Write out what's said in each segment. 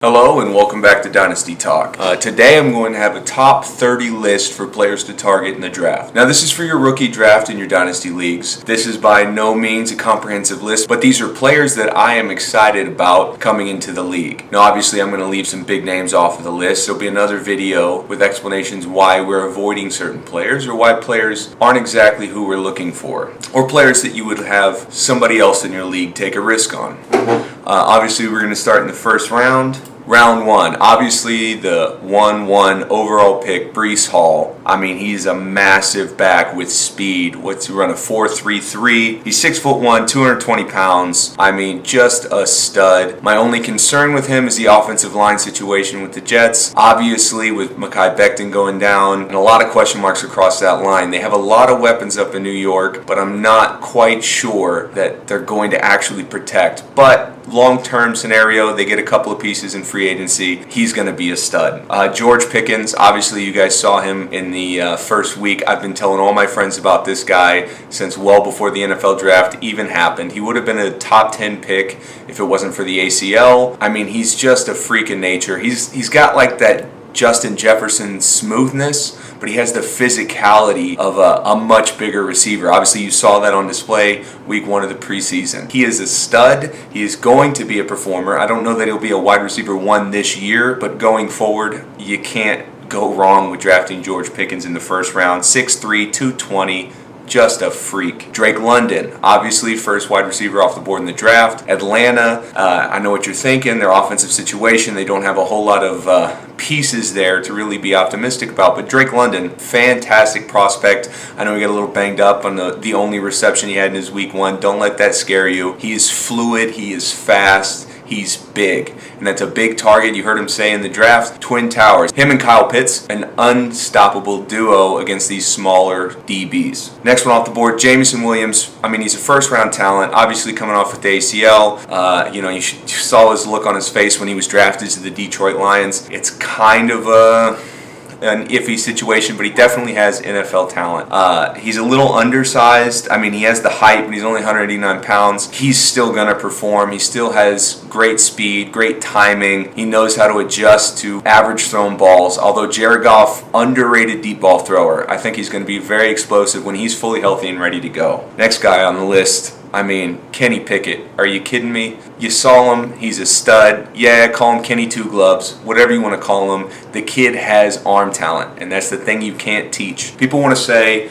Hello and welcome back to Dynasty Talk. Today I'm going to have a top 30 list for players to target in the draft. Now this is for your rookie draft in your Dynasty leagues. This is by no means a comprehensive list, but these are players that I am excited about coming into the league. Now obviously I'm going to leave some big names off of the list. There'll be another video with explanations why we're avoiding certain players or why players aren't exactly who we're looking for. Or players that you would have somebody else in your league take a risk on. Obviously we're going to start in the first round. Round one, obviously the 1-1 overall pick, Brees Hall. I mean, he's a massive back with speed. What's he run, a 4.33? He's 6'1", 220 pounds. I mean, just a stud. My only concern with him is the offensive line situation with the Jets. Obviously, with Mekhi Becton going down and a lot of question marks across that line. They have a lot of weapons up in New York, but I'm not quite sure that they're going to actually protect. But long-term scenario, they get a couple of pieces in free agency. He's going to be a stud. George Pickens, obviously you guys saw him in the first week. I've been telling all my friends about this guy since well before the NFL draft even happened. He would have been a top 10 pick if it wasn't for the ACL. I mean, he's just a freak in nature. He's got like that Justin Jefferson smoothness, but he has the physicality of a much bigger receiver. Obviously, you saw that on display week 1 of the preseason. He is a stud. He is going to be a performer. I don't know that he'll be a wide receiver 1 this year, but going forward, you can't go wrong with drafting George Pickens in the first round. 6'3", 220. Just a freak. Drake London, obviously first wide receiver off the board in the draft. Atlanta, I know what you're thinking. Their offensive situation, they don't have a whole lot of pieces there to really be optimistic about. But Drake London, fantastic prospect. I know he got a little banged up on the only reception he had in his week 1. Don't let that scare you. He is fluid. He is fast. He's big, and that's a big target. You heard him say in the draft, Twin Towers. Him and Kyle Pitts, an unstoppable duo against these smaller DBs. Next one off the board, Jamison Williams. I mean, he's a first-round talent, obviously coming off with the ACL. You saw his look on his face when he was drafted to the Detroit Lions. It's kind of an iffy situation, but he definitely has NFL talent. He's a little undersized. I mean, he has the height, but he's only 189 pounds. He's still going to perform. He still has great speed, great timing. He knows how to adjust to average thrown balls. Although Jared Goff, underrated deep ball thrower. I think he's going to be very explosive when he's fully healthy and ready to go. Next guy on the list, I mean, Kenny Pickett. Are you kidding me? You saw him. He's a stud. Yeah, call him Kenny Two Gloves. Whatever you want to call him. The kid has arm talent, and that's the thing you can't teach. People want to say,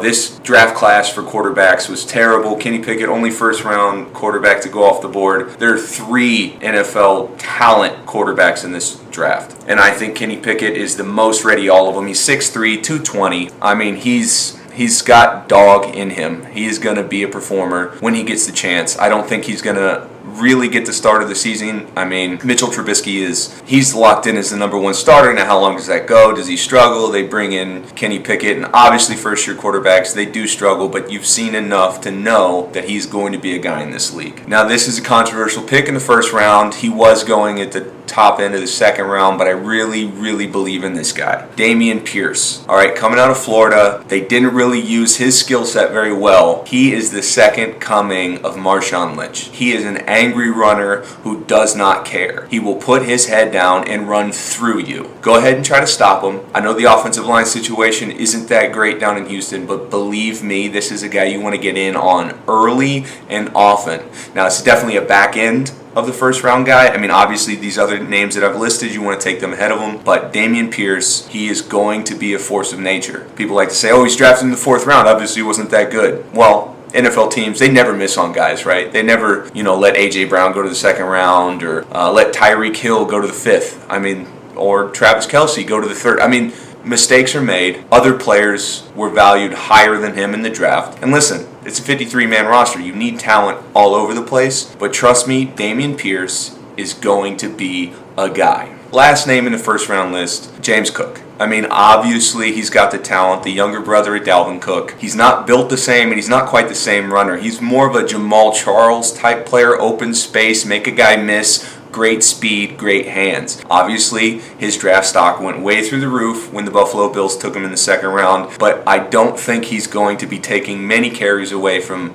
this draft class for quarterbacks was terrible. Kenny Pickett, only first-round quarterback to go off the board. There are 3 NFL talent quarterbacks in this draft, and I think Kenny Pickett is the most ready all of them. He's 6'3", 220. I mean, He's got dog in him. He is going to be a performer when he gets the chance. I don't think he's going to really get the start of the season. I mean, Mitchell Trubisky he's locked in as the number 1 starter. Now, how long does that go? Does he struggle? They bring in Kenny Pickett, and obviously first-year quarterbacks, they do struggle, but you've seen enough to know that he's going to be a guy in this league. Now, this is a controversial pick in the first round. He was going at the top end of the second round, but I really, really believe in this guy. Dameon Pierce. All right, coming out of Florida, they didn't really use his skill set very well. He is the second coming of Marshawn Lynch. He is an angry runner who does not care. He will put his head down and run through you. Go ahead and try to stop him. I know the offensive line situation isn't that great down in Houston, but believe me, this is a guy you want to get in on early and often. Now, it's definitely a back end of the first round guy. I mean, obviously these other names that I've listed, you want to take them ahead of him, but Dameon Pierce, he is going to be a force of nature. People like to say, oh, he's drafted in the 4th round, obviously he wasn't that good. Well, NFL teams, they never miss on guys, right? They never, let A.J. Brown go to the 2nd round or let Tyreek Hill go to the 5th. I mean, or Travis Kelce go to the 3rd. I mean, mistakes are made. Other players were valued higher than him in the draft. And listen, it's a 53-man roster. You need talent all over the place. But trust me, Dameon Pierce is going to be a guy. Last name in the first round list, James Cook. I mean, obviously he's got the talent, the younger brother of Dalvin Cook. He's not built the same, and he's not quite the same runner. He's more of a Jamal Charles type player, open space, make a guy miss, great speed, great hands. Obviously, his draft stock went way through the roof when the Buffalo Bills took him in the second round, but I don't think he's going to be taking many carries away from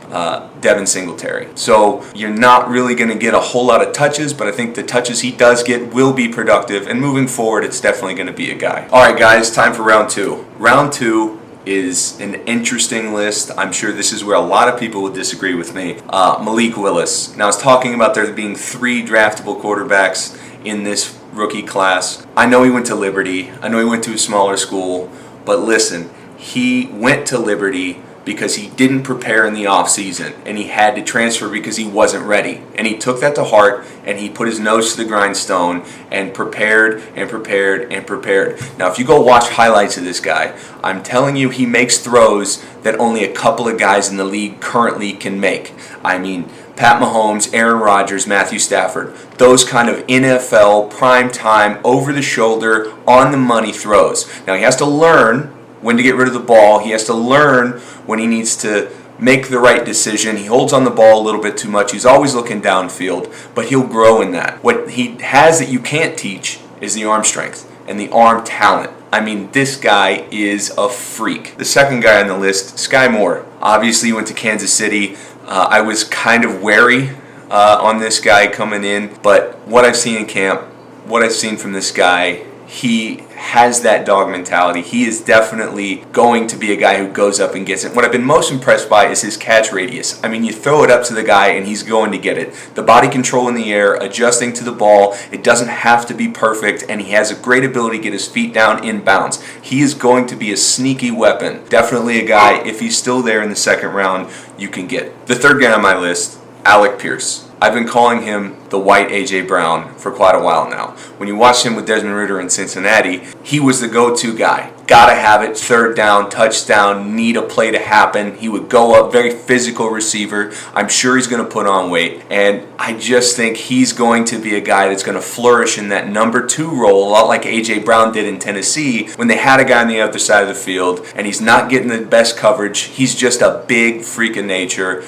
Devin Singletary. So you're not really going to get a whole lot of touches, but I think the touches he does get will be productive, and moving forward, it's definitely going to be a guy. All right, guys, time for round two. Round two is an interesting list. I'm sure this is where a lot of people would disagree with me. Malik Willis. Now, I was talking about there being 3 draftable quarterbacks in this rookie class. I know he went to Liberty. I know he went to a smaller school. But listen, he went to Liberty because he didn't prepare in the offseason, and he had to transfer because he wasn't ready. And he took that to heart, and he put his nose to the grindstone and prepared and prepared and prepared. Now, if you go watch highlights of this guy, I'm telling you, he makes throws that only a couple of guys in the league currently can make. I mean, Pat Mahomes, Aaron Rodgers, Matthew Stafford, those kind of NFL, prime-time, over-the-shoulder, on-the-money throws. Now, he has to learn when to get rid of the ball. He has to learn when he needs to make the right decision. He holds on the ball a little bit too much. He's always looking downfield, but he'll grow in that. What he has that you can't teach is the arm strength and the arm talent. I mean, this guy is a freak. The second guy on the list, Skyy Moore. Obviously, he went to Kansas City. I was kind of wary on this guy coming in, but what I've seen in camp, what I've seen from this guy, he has that dog mentality. He is definitely going to be a guy who goes up and gets it. What I've been most impressed by is his catch radius. I mean, you throw it up to the guy and he's going to get it. The body control in the air, adjusting to the ball, it doesn't have to be perfect, and he has a great ability to get his feet down in bounds. He is going to be a sneaky weapon. Definitely a guy, if he's still there in the second round, you can get. The third guy on my list, Alec Pierce. I've been calling him the white A.J. Brown for quite a while now. When you watch him with Desmond Ridder in Cincinnati, he was the go-to guy. Gotta have it, third down, touchdown, need a play to happen. He would go up, very physical receiver. I'm sure he's going to put on weight. And I just think he's going to be a guy that's going to flourish in that number 2 role, a lot like A.J. Brown did in Tennessee when they had a guy on the other side of the field, and he's not getting the best coverage. He's just a big freak of nature.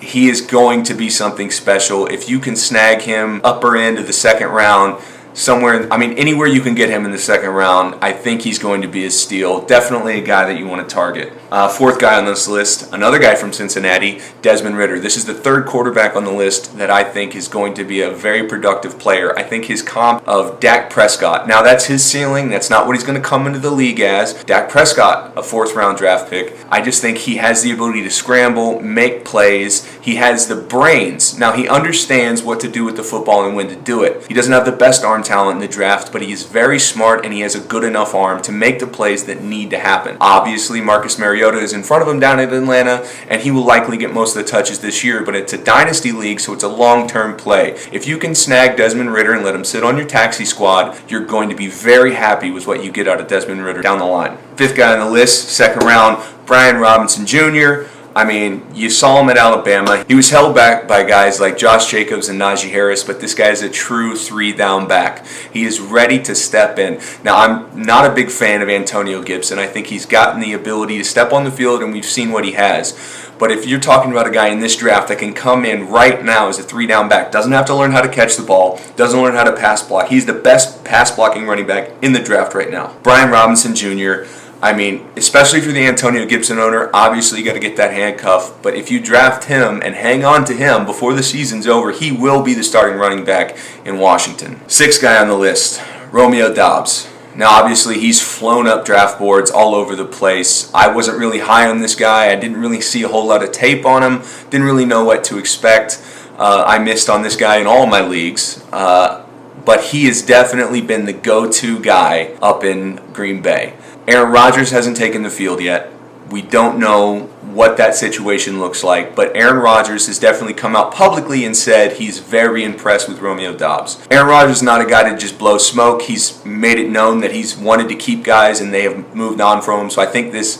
He is going to be something special. If you can snag him upper end of the second round, somewhere, I mean, anywhere you can get him in the second round, I think he's going to be a steal. Definitely a guy that you want to target. Fourth guy on this list, another guy from Cincinnati, Desmond Ridder. This is the third quarterback on the list that I think is going to be a very productive player. I think his comp of Dak Prescott. Now, that's his ceiling. That's not what he's going to come into the league as. Dak Prescott, a 4th round draft pick. I just think he has the ability to scramble, make plays. He has the brains. Now, he understands what to do with the football and when to do it. He doesn't have the best arm talent in the draft, but he is very smart and he has a good enough arm to make the plays that need to happen. Obviously, Marcus Mariota is in front of him down in Atlanta, and he will likely get most of the touches this year, but it's a dynasty league, so it's a long-term play. If you can snag Desmond Ridder and let him sit on your taxi squad, you're going to be very happy with what you get out of Desmond Ridder down the line. Fifth guy on the list, second round, Brian Robinson Jr. I mean, you saw him at Alabama. He was held back by guys like Josh Jacobs and Najee Harris, but this guy is a true 3-down back. He is ready to step in. Now, I'm not a big fan of Antonio Gibson. I think he's gotten the ability to step on the field, and we've seen what he has. But if you're talking about a guy in this draft that can come in right now as a 3-down back, doesn't have to learn how to catch the ball, doesn't learn how to pass block. He's the best pass-blocking running back in the draft right now. Brian Robinson Jr., I mean, especially for the Antonio Gibson owner, obviously you got to get that handcuff. But if you draft him and hang on to him before the season's over, he will be the starting running back in Washington. Sixth guy on the list, Romeo Doubs. Now, obviously, he's flown up draft boards all over the place. I wasn't really high on this guy. I didn't really see a whole lot of tape on him. Didn't really know what to expect. I missed on this guy in all my leagues. But he has definitely been the go-to guy up in Green Bay. Aaron Rodgers hasn't taken the field yet. We don't know what that situation looks like, but Aaron Rodgers has definitely come out publicly and said he's very impressed with Romeo Dobbs. Aaron Rodgers is not a guy to just blow smoke. He's made it known that he's wanted to keep guys and they have moved on from him. So I think this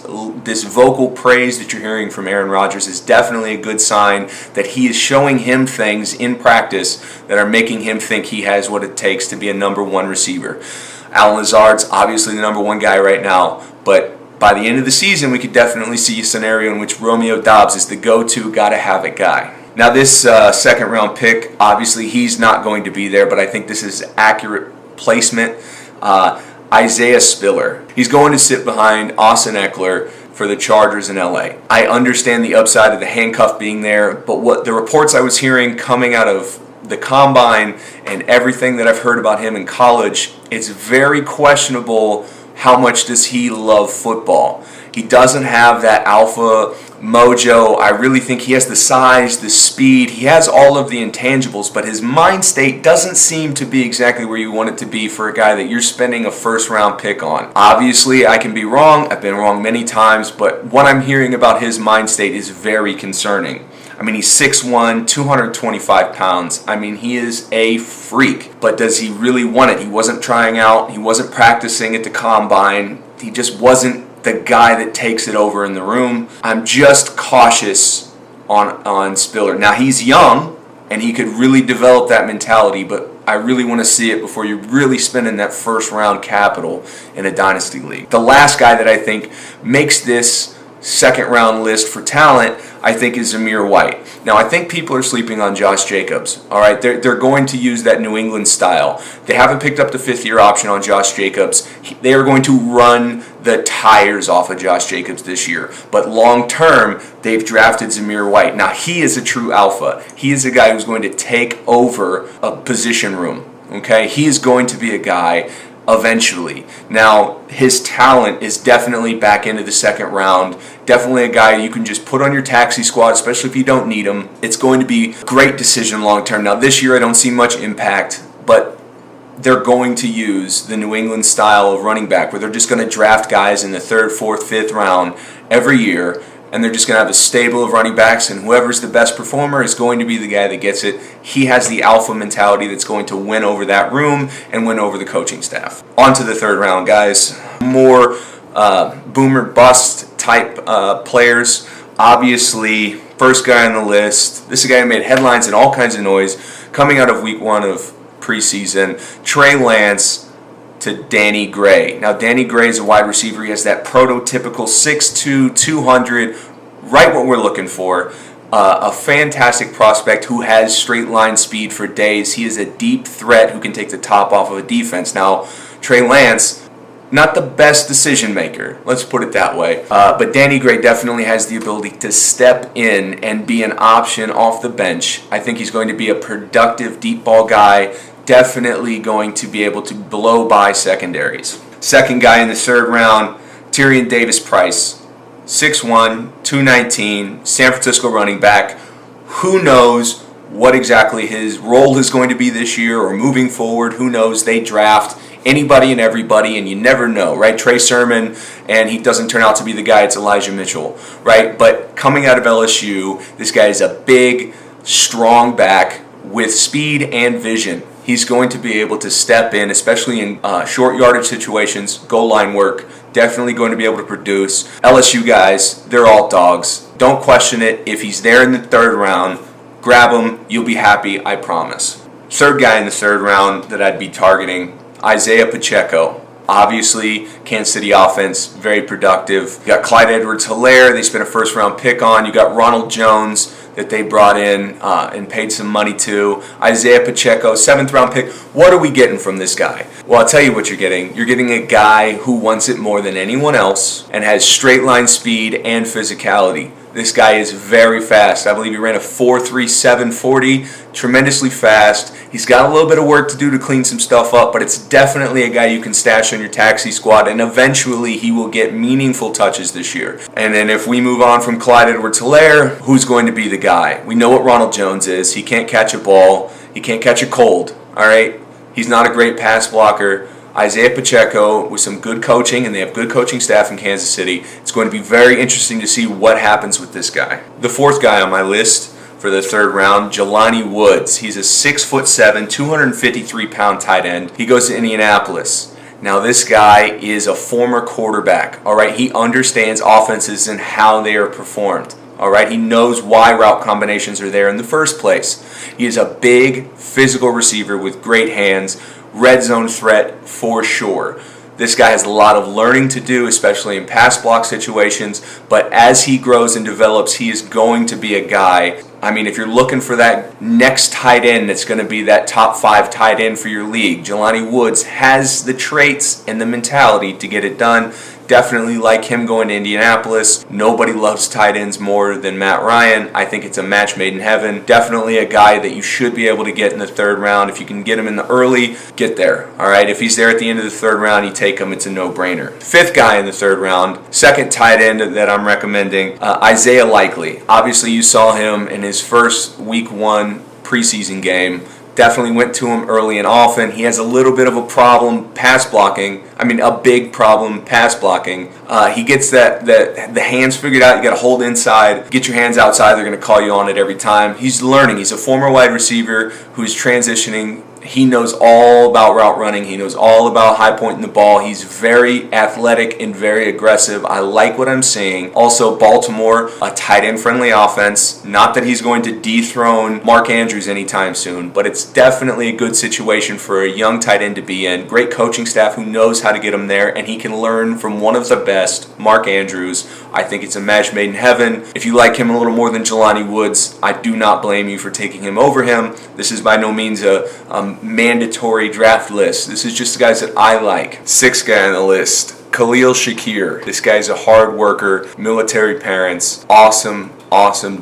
vocal praise that you're hearing from Aaron Rodgers is definitely a good sign that he is showing him things in practice that are making him think he has what it takes to be a number 1 receiver. Alan Lazard's obviously the number 1 guy right now, but by the end of the season, we could definitely see a scenario in which Romeo Doubs is the go-to, gotta-have-it guy. Now this second round pick, obviously he's not going to be there, but I think this is accurate placement. Isiah Spiller. He's going to sit behind Austin Eckler for the Chargers in LA. I understand the upside of the handcuff being there, but what the reports I was hearing coming out of the combine and everything that I've heard about him in college, it's very questionable how much does he love football. He doesn't have that alpha mojo. I really think he has the size, the speed. He has all of the intangibles, but his mind state doesn't seem to be exactly where you want it to be for a guy that you're spending a first-round pick on. Obviously, I can be wrong. I've been wrong many times, but what I'm hearing about his mind state is very concerning. I mean, he's 6'1", 225 pounds. I mean, he is a freak. But does he really want it? He wasn't trying out. He wasn't practicing at the combine. He just wasn't the guy that takes it over in the room. I'm just cautious on Spiller. Now, he's young, and he could really develop that mentality, but I really want to see it before you're really spending that first-round capital in a Dynasty league. The last guy that I think makes this second-round list for talent, I think, is Zamir White. Now, I think people are sleeping on Josh Jacobs. All right, they're going to use that New England style. They haven't picked up the fifth-year option on Josh Jacobs. They are going to run the tires off of Josh Jacobs this year. But long-term, they've drafted Zamir White. Now, he is a true alpha. He is a guy who's going to take over a position room. Okay, he is going to be a guy eventually. Now, his talent is definitely back into the second round. Definitely a guy you can just put on your taxi squad, especially if you don't need him. It's going to be a great decision long term. Now, this year I don't see much impact, but they're going to use the New England style of running back where they're just going to draft guys in the third, fourth, fifth round every year, and they're just going to have a stable of running backs, and whoever's the best performer is going to be the guy that gets it. He has the alpha mentality that's going to win over that room and win over the coaching staff. On to the third round, guys. More boomer bust type players. Obviously, first guy on the list. This is a guy who made headlines and all kinds of noise coming out of week 1 of preseason. Trey Lance to Danny Gray. Now, Danny Gray is a wide receiver. He has that prototypical 6'2", 200, right what we're looking for. A fantastic prospect who has straight line speed for days. He is a deep threat who can take the top off of a defense. Now, Trey Lance, not the best decision maker, let's put it that way. But Danny Gray definitely has the ability to step in and be an option off the bench. I think he's going to be a productive deep ball guy, definitely going to be able to blow by secondaries. Second guy in the third round, Tyrion Davis-Price, 6'1", 219, San Francisco running back. Who knows what exactly his role is going to be this year or moving forward? Who knows? They draft anybody and everybody, and you never know, right? Trey Sermon, and he doesn't turn out to be the guy, it's Elijah Mitchell, right? But coming out of LSU, this guy is a big, strong back with speed and vision. He's going to be able to step in, especially in short yardage situations, goal line work, definitely going to be able to produce. LSU guys, they're all dogs. Don't question it. If he's there in the third round, grab him. You'll be happy, I promise. Third guy in the third round that I'd be targeting, Isiah Pacheco. Obviously, Kansas City offense, very productive. You got Clyde Edwards-Helaire, they spent a first-round pick on. You got Ronald Jones that they brought in and paid some money to. Isiah Pacheco, 7th-round pick. What are we getting from this guy? Well, I'll tell you what you're getting. You're getting a guy who wants it more than anyone else and has straight-line speed and physicality. This guy is very fast. I believe he ran a 4.37 40, tremendously fast. He's got a little bit of work to do to clean some stuff up, but it's definitely a guy you can stash on your taxi squad, and eventually he will get meaningful touches this year. And then if we move on from Clyde Edwards-Helaire, who's going to be the guy? We know what Ronald Jones is. He can't catch a ball. He can't catch a cold, all right? He's not a great pass blocker. Isiah Pacheco with some good coaching, and they have good coaching staff in Kansas City. It's going to be very interesting to see what happens with this guy. The fourth guy on my list for the third round, Jelani Woods. He's a 6'7", 253-pound tight end. He goes to Indianapolis. Now, this guy is a former quarterback. All right, he understands offenses and how they are performed. All right, he knows why route combinations are there in the first place. He is a big, physical receiver with great hands. Red zone threat for sure. This guy has a lot of learning to do, especially in pass block situations, but as he grows and develops, he is going to be a guy I mean, if you're looking for that next tight end that's going to be that top 5 tight end for your league, Jelani Woods has the traits and the mentality to get it done. Definitely like him going to Indianapolis. Nobody loves tight ends more than Matt Ryan. I think it's a match made in heaven. Definitely a guy that you should be able to get in the 3rd round. If you can get him in the early, get there. All right, if he's there at the end of the 3rd round, you take him. It's a no-brainer. 5th guy in the 3rd round, 2nd tight end that I'm recommending, Isaiah Likely. Obviously, you saw him in his first Week 1 preseason game. Definitely went to him early and often. He has a little bit of a problem pass blocking. I mean, a big problem pass blocking. He gets the hands figured out. You got to hold inside. Get your hands outside. They're going to call you on it every time. He's learning. He's a former wide receiver who's transitioning. He knows all about route running. He knows all about high pointing the ball. He's very athletic and very aggressive. I like what I'm seeing. Also, Baltimore, a tight end friendly offense. Not that he's going to dethrone Mark Andrews anytime soon, but it's definitely a good situation for a young tight end to be in. Great coaching staff who knows how to get him there, and he can learn from one of the best, Mark Andrews. I think it's a match made in heaven. If you like him a little more than Jelani Woods, I do not blame you for taking him over him. This is by no means a mandatory draft list. This is just the guys that I like. 6th guy on the list, Khalil Shakir. This guy's a hard worker, military parents, awesome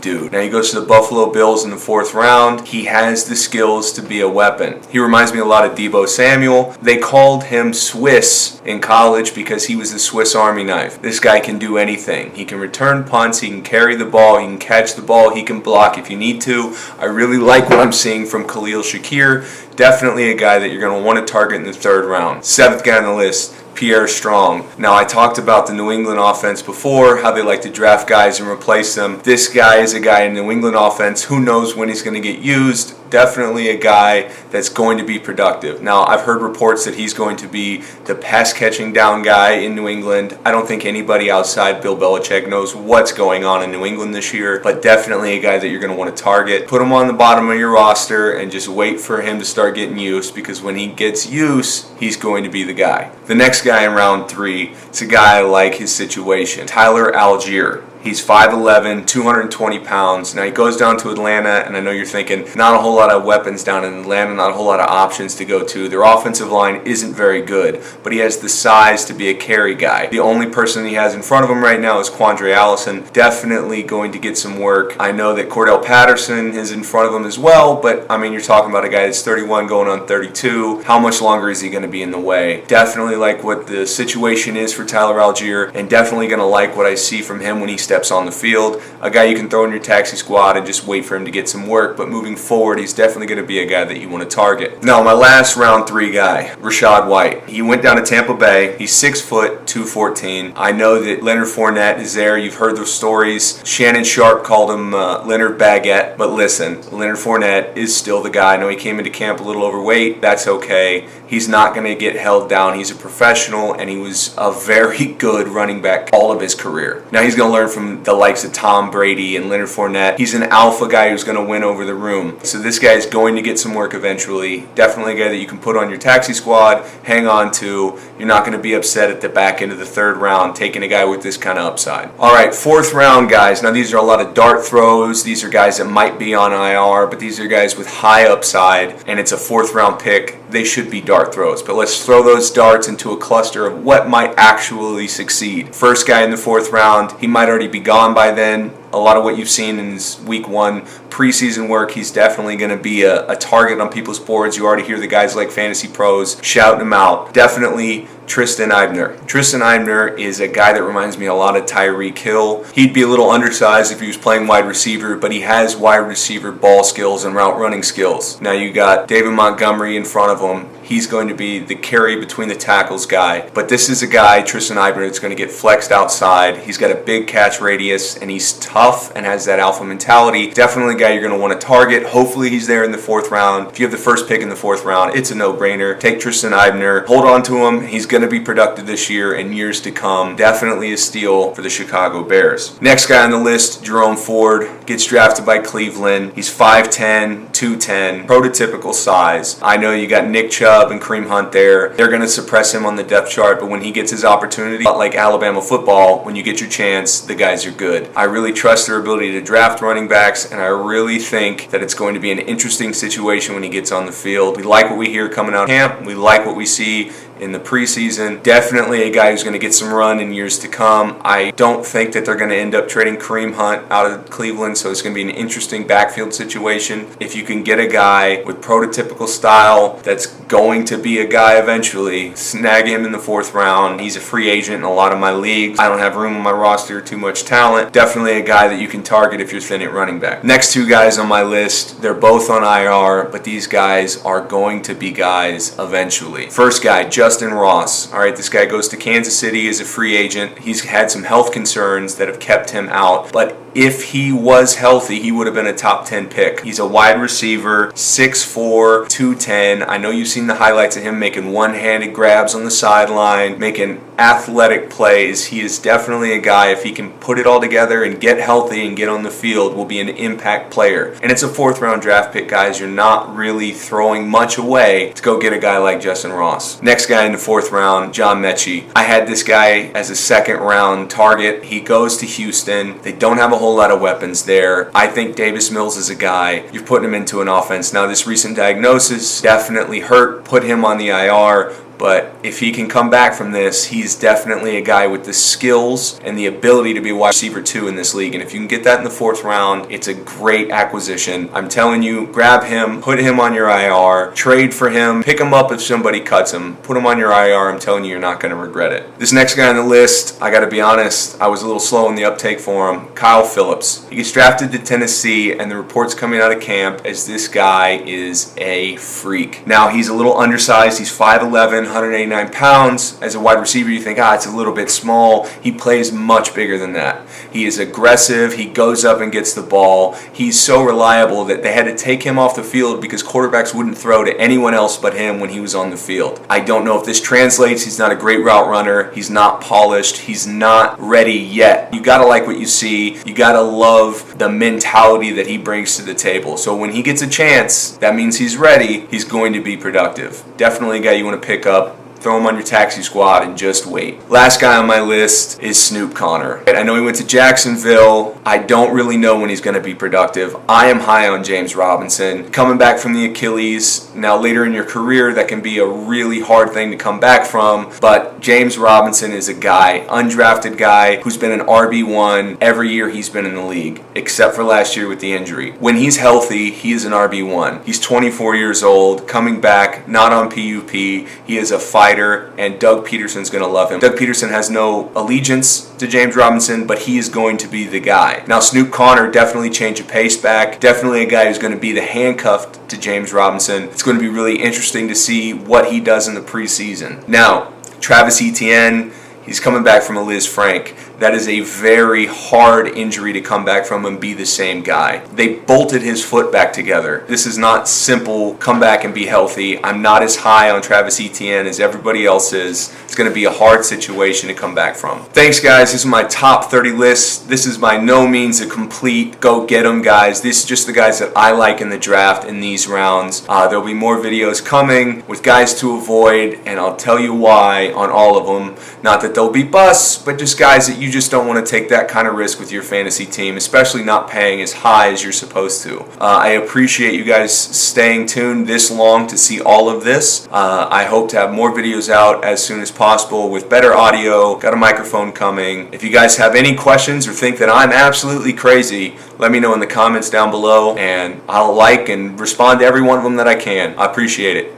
dude. Now he goes to the Buffalo Bills in the 4th round. He has the skills to be a weapon. He reminds me a lot of Deebo Samuel. They called him Swiss in college because he was the Swiss Army knife. This guy can do anything. He can return punts, he can carry the ball, he can catch the ball, he can block if you need to. I really like what I'm seeing from Khalil Shakir. Definitely a guy that you're going to want to target in the 3rd round. 7th guy on the list, Pierre Strong. Now, I talked about the New England offense before, how they like to draft guys and replace them. This guy is a guy in the New England offense. Who knows when he's going to get used? Definitely a guy that's going to be productive. Now, I've heard reports that he's going to be the pass-catching down guy in New England. I don't think anybody outside Bill Belichick knows what's going on in New England this year, but definitely a guy that you're going to want to target. Put him on the bottom of your roster and just wait for him to start getting used, because when he gets used, he's going to be the guy. The next guy in round 3, it's a guy I like his situation. Tyler Algiere. He's 5'11", 220 pounds. Now he goes down to Atlanta, and I know you're thinking, not a whole lot of weapons down in Atlanta, not a whole lot of options to go to. Their offensive line isn't very good, but he has the size to be a carry guy. The only person he has in front of him right now is Quandre Allison. Definitely going to get some work. I know that Cordell Patterson is in front of him as well, but I mean, you're talking about a guy that's 31 going on 32. How much longer is he going to be in the way? Definitely like what the situation is for Tyler Algiere, and definitely going to like what I see from him when he steps on the field. A guy you can throw in your taxi squad and just wait for him to get some work, but moving forward, he's definitely going to be a guy that you want to target. Now, my last round 3 guy, Rashad White. He went down to Tampa Bay. He's 6 foot, 214. I know that Leonard Fournette is there. You've heard those stories. Shannon Sharp called him Leonard Baguette, but listen, Leonard Fournette is still the guy. I know he came into camp a little overweight. That's okay. He's not going to get held down. He's a professional, and he was a very good running back all of his career. Now he's going to learn from the likes of Tom Brady and Leonard Fournette. He's an alpha guy who's going to win over the room. So this guy is going to get some work eventually. Definitely a guy that you can put on your taxi squad, hang on to. You're not going to be upset at the back end of the 3rd round taking a guy with this kind of upside. All right, 4th round guys. Now these are a lot of dart throws. These are guys that might be on IR, but these are guys with high upside, and it's a 4th round pick. They should be dart throws, but let's throw those darts into a cluster of what might actually succeed. First guy in the 4th round, he might already be gone by then. A lot of what you've seen in his Week 1 preseason work, he's definitely going to be a target on people's boards. You already hear the guys like Fantasy Pros shouting him out. Definitely Tristan Eibner. Tristan Eibner is a guy that reminds me a lot of Tyreek Hill. He'd be a little undersized if he was playing wide receiver, but he has wide receiver ball skills and route running skills. Now you got David Montgomery in front of him. He's going to be the carry between the tackles guy. But this is a guy, Tristan Eibner, that's going to get flexed outside. He's got a big catch radius, and he's tough and has that alpha mentality. Definitely a guy you're going to want to target. Hopefully he's there in the 4th round. If you have the first pick in the 4th round, it's a no-brainer. Take Tristan Eibner. Hold on to him. He's going to be productive this year and years to come. Definitely a steal for the Chicago Bears. Next guy on the list, Jerome Ford. Gets drafted by Cleveland. He's 5'10", 210. Prototypical size. I know you got Nick Chubb and Kareem Hunt there. They're going to suppress him on the depth chart, but when he gets his opportunity, like Alabama football, when you get your chance, the guys are good. I really trust their ability to draft running backs, and I really really think that it's going to be an interesting situation when he gets on the field. We like what we hear coming out of camp. We like what we see in the preseason. Definitely a guy who's going to get some run in years to come. I don't think that they're going to end up trading Kareem Hunt out of Cleveland, so it's going to be an interesting backfield situation. If you can get a guy with prototypical style that's going to be a guy eventually, snag him in the 4th round. He's a free agent in a lot of my leagues. I don't have room on my roster, too much talent. Definitely a guy that you can target if you're thin at running back. Next 2 guys on my list, they're both on IR, but these guys are going to be guys eventually. First guy, Justin Ross. All right, this guy goes to Kansas City as a free agent. He's had some health concerns that have kept him out, but if he was healthy, he would have been a top 10 pick. He's a wide receiver, 6'4", 210. I know you've seen the highlights of him making one-handed grabs on the sideline, making athletic plays. He is definitely a guy, if he can put it all together and get healthy and get on the field, will be an impact player. And it's a 4th round draft pick, guys. You're not really throwing much away to go get a guy like Justin Ross. Next guy in the 4th round, John Mechie. I had this guy as a 2nd round target. He goes to Houston. They don't have a whole lot of weapons there. I think Davis Mills is a guy. You're putting him into an offense. Now, this recent diagnosis definitely hurt, put him on the IR. But if he can come back from this, he's definitely a guy with the skills and the ability to be a wide receiver 2 in this league. And if you can get that in the 4th round, it's a great acquisition. I'm telling you, grab him, put him on your IR, trade for him, pick him up if somebody cuts him, put him on your IR. I'm telling you, you're not going to regret it. This next guy on the list, I got to be honest, I was a little slow in the uptake for him. Kyle Phillips. He gets drafted to Tennessee, and the reports coming out of camp as this guy is a freak. Now, he's a little undersized. He's 5'11", 189 pounds. As a wide receiver, you think, it's a little bit small. He plays much bigger than that. He is aggressive. He goes up and gets the ball. He's so reliable that they had to take him off the field because quarterbacks wouldn't throw to anyone else but him when he was on the field. I don't know if this translates. He's not a great route runner. He's not polished. He's not ready yet. You gotta like what you see. You gotta love the mentality that he brings to the table. So when he gets a chance, that means he's ready. He's going to be productive. Definitely a guy you want to pick up. Throw him on your taxi squad and just wait. Last guy on my list is Snoop Connor. I know he went to Jacksonville. I don't really know when he's going to be productive. I am high on James Robinson. Coming back from the Achilles, now later in your career, that can be a really hard thing to come back from, but James Robinson is a guy, undrafted guy, who's been an RB1 every year he's been in the league, except for last year with the injury. When he's healthy, he is an RB1. He's 24 years old, coming back, not on PUP. He is a fighter, and Doug Peterson's going to love him. Doug Peterson has no allegiance to James Robinson, but he is going to be the guy. Now, Snoop Connor definitely changed a pace back. Definitely a guy who's going to be the handcuffed to James Robinson. It's going to be really interesting to see what he does in the preseason. Now, Travis Etienne, he's coming back from a Liz Frank. That is a very hard injury to come back from and be the same guy. They bolted his foot back together. This is not simple, come back and be healthy. I'm not as high on Travis Etienne as everybody else is. It's going to be a hard situation to come back from. Thanks, guys. This is my top 30 list. This is by no means a complete go get them, guys. This is just the guys that I like in the draft in these rounds. There'll be more videos coming with guys to avoid, and I'll tell you why on all of them. Not that they'll be busts, but just guys that you just don't want to take that kind of risk with your fantasy team, especially not paying as high as you're supposed to. I appreciate you guys staying tuned this long to see all of this. I hope to have more videos out as soon as possible with better audio. Got a microphone coming. If you guys have any questions or think that I'm absolutely crazy, let me know in the comments down below, and I'll like and respond to every one of them that I can. I appreciate it.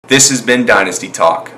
This has been Dynasty Talk.